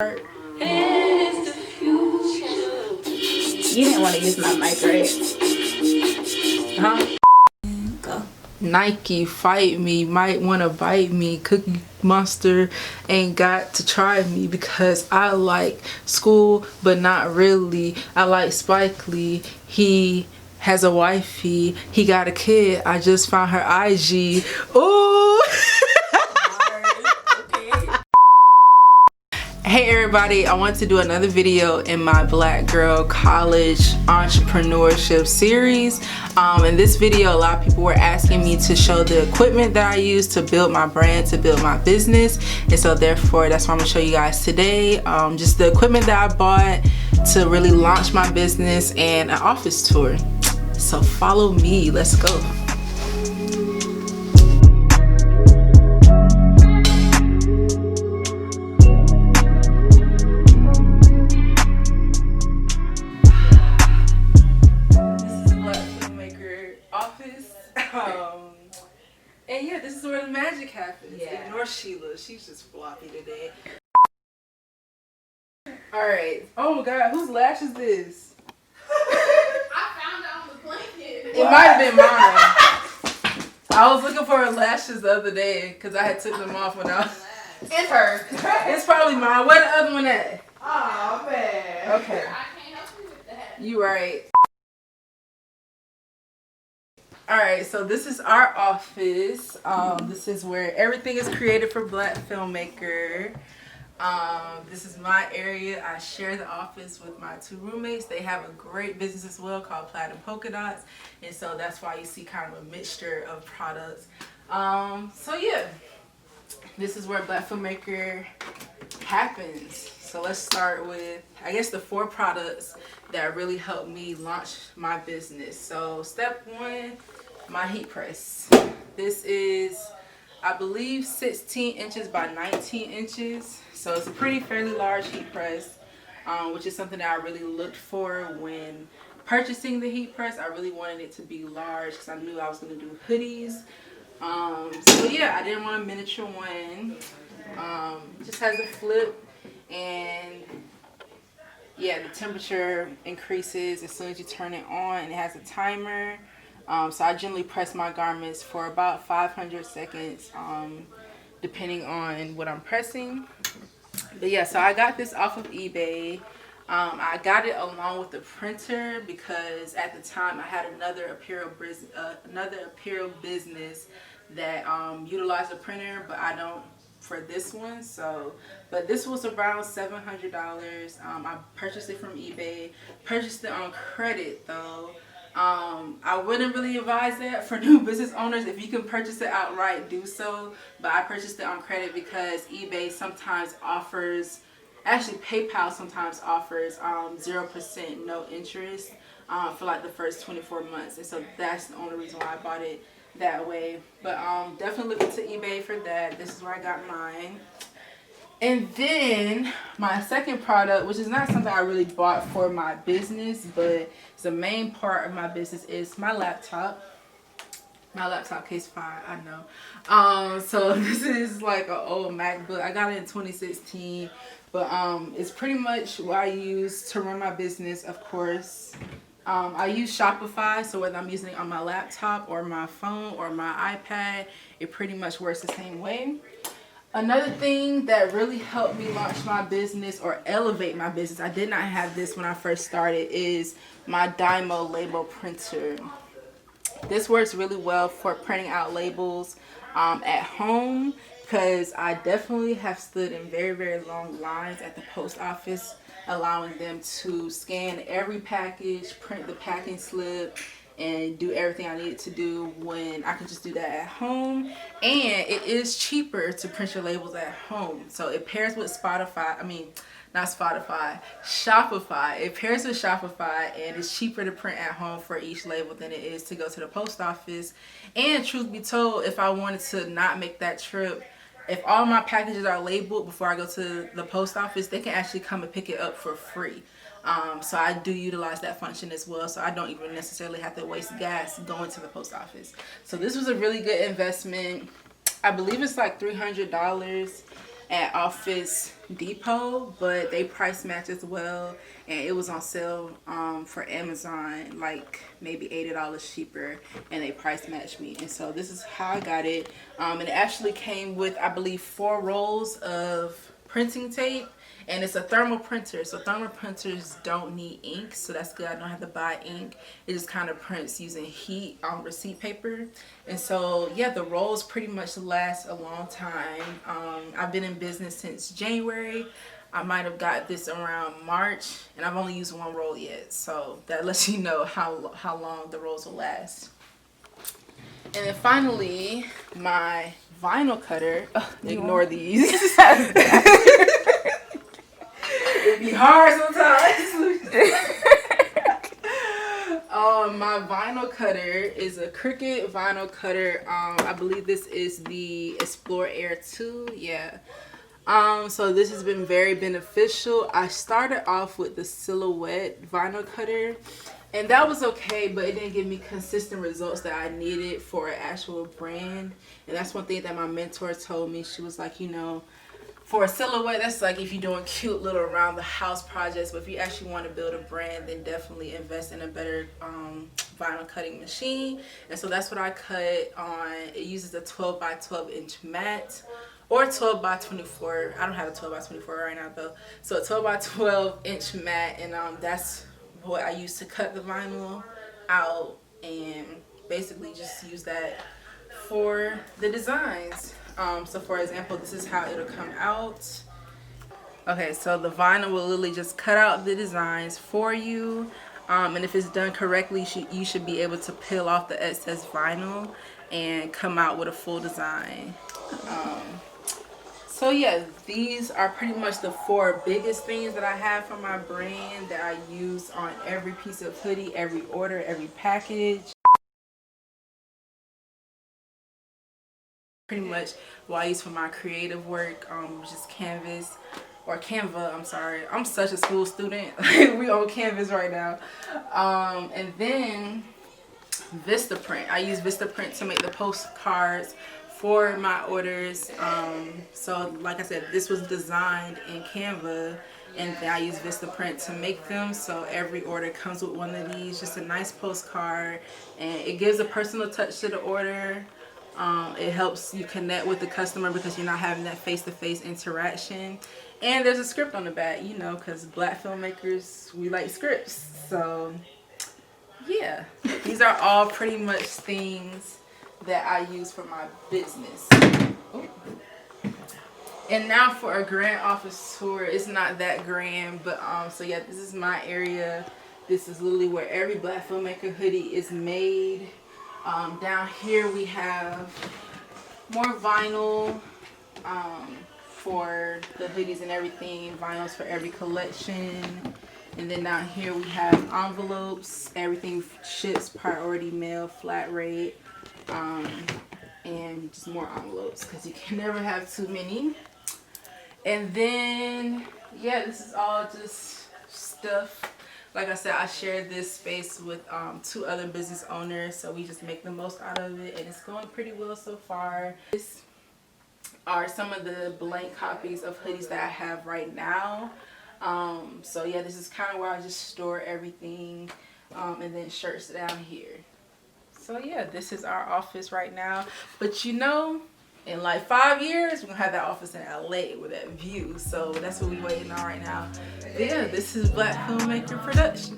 It's the future. You didn't want to use my mic, right? Huh? Go. Nike, fight me, might want to bite me. Cookie Monster ain't got to try me because I like school, but not really. I like Spike Lee. He has a wifey. He got a kid. I just found her IG. Ooh. Hey everybody, I want to do another video in my Black Girl College Entrepreneurship series. In this video, a lot of people were asking me to show the equipment that I use to build my brand, to build my business. And so therefore, that's what I'm gonna show you guys today. Just the equipment that I bought to really launch my business and an office tour. So follow me, let's go. And yeah, this is where the magic happens. Yeah. Ignore Sheila. She's just floppy today. Alright. Oh my god, whose lash is this? I found it on the blanket. It might have been mine. I was looking for her lashes the other day because I had took them off when I was... It's hers. It's probably mine. Where the other one at? Oh man. Okay. I can't help you with that. You right. Alright, so this is our office. This is where everything is created for Black Filmmaker. This is my area. I share the office with my two roommates. They have a great business as well called Plaid and Polka Dots. And so that's why you see kind of a mixture of products. So yeah, this is where Black Filmmaker happens. So let's start with, I guess, the 4 products that really helped me launch my business. So step 1, my heat press. This is, I believe, 16 inches by 19 inches. So it's a fairly large heat press, which is something that I really looked for when purchasing the heat press. I really wanted it to be large because I knew I was going to do hoodies. So yeah, I didn't want a miniature one. It just has a flip, and yeah, the temperature increases as soon as you turn it on, and it has a timer. So I generally press my garments for about 500 seconds, depending on what I'm pressing. But yeah, so I got this off of eBay. I got it along with the printer because at the time I had another apparel business that utilized a printer, but I don't for this one. So, but this was around $700. I purchased it from eBay. Purchased it on credit though. I wouldn't really advise that for new business owners. If you can purchase it outright, do so. But I purchased it on credit because eBay sometimes offers, actually PayPal sometimes offers 0% no interest for like the first 24 months. And so that's the only reason why I bought it that way. But definitely look into eBay for that. This is where I got mine. And then my second product, which is not something I really bought for my business, but it's the main part of my business, is my laptop. My laptop case fire, I know. So this is like an old MacBook. I got it in 2016, but it's pretty much what I use to run my business, of course. I use Shopify, so whether I'm using it on my laptop or my phone or my iPad, it pretty much works the same way. Another thing that really helped me launch my business or elevate my business, I did not have this when I first started, is my Dymo label printer. This works really well for printing out labels at home because I definitely have stood in very, very long lines at the post office, allowing them to scan every package, print the packing slip, and do everything I needed to do when I could just do that at home. And it is cheaper to print your labels at home. So it pairs with Shopify. It pairs with Shopify, and it's cheaper to print at home for each label than it is to go to the post office. And truth be told, if I wanted to not make that trip, if all my packages are labeled before I go to the post office, they can actually come and pick it up for free. So I do utilize that function as well, so I don't even necessarily have to waste gas going to the post office. So this was a really good investment. I believe it's like $300. at Office Depot, but they price match as well, and it was on sale for Amazon, like maybe $80 cheaper, and they price matched me. And so this is how I got it. And it actually came with, I believe, 4 rolls of printing tape, and it's a thermal printer, so thermal printers don't need ink, so that's good. I don't have to buy ink. It just kind of prints using heat on receipt paper. And so yeah, the rolls pretty much last a long time. I've been in business since January. I might have got this around March, and I've only used 1 roll yet, so that lets you know how long the rolls will last. And then finally, my vinyl cutter. Ignore these. It'd be hard sometimes. My vinyl cutter is a Cricut vinyl cutter. I believe this is the Explore Air 2. Yeah. So this has been very beneficial. I started off with the Silhouette vinyl cutter, and that was okay, but it didn't give me consistent results that I needed for an actual brand. And that's one thing that my mentor told me. She was like, you know, for a silhouette, that's like if you're doing cute little around the house projects, but if you actually want to build a brand, then definitely invest in a better vinyl cutting machine. And so that's what I cut on. It uses a 12 by 12 inch mat or 12 by 24. I don't have a 12 by 24 right now though. So a 12 by 12 inch mat, and that's what I use to cut the vinyl out, and basically just use that for the designs. So for example, this is how it'll come out. Okay, so the vinyl will literally just cut out the designs for you. And if it's done correctly, you should be able to peel off the excess vinyl and come out with a full design. So yeah, these are pretty much the 4 biggest things that I have for my brand that I use on every piece of hoodie, every order, every package. Pretty much what I use for my creative work, which is Canva, I'm sorry. I'm such a school student. We on Canvas right now. And then Vistaprint. I use Vistaprint to make the postcards for my orders. So like I said, this was designed in Canva, and then I use Vistaprint to make them. So every order comes with one of these, just a nice postcard, and it gives a personal touch to the order. It helps you connect with the customer because you're not having that face-to-face interaction. And there's a script on the back, you know, because Black filmmakers, we like scripts. So yeah, these are all pretty much things that I use for my business. Ooh. And now for a grand office tour. It's not that grand, but so yeah, this is my area. This is literally where every Black filmmaker hoodie is made. Down here we have more vinyl for the hoodies and everything. Vinyls for every collection. And then down here we have envelopes. Everything ships priority mail, flat rate, and just more envelopes because you can never have too many. And then yeah, this is all just stuff. Like I said, I shared this space with 2 other business owners, so we just make the most out of it, and it's going pretty well so far. These are some of the blank copies of hoodies that I have right now. So yeah, this is kind of where I just store everything, and then shirts down here. So yeah, this is our office right now. But you know, in like 5 years, we're gonna have that office in LA with that view. So that's what we're waiting on right now. Yeah, this is Black Filmmaker Production.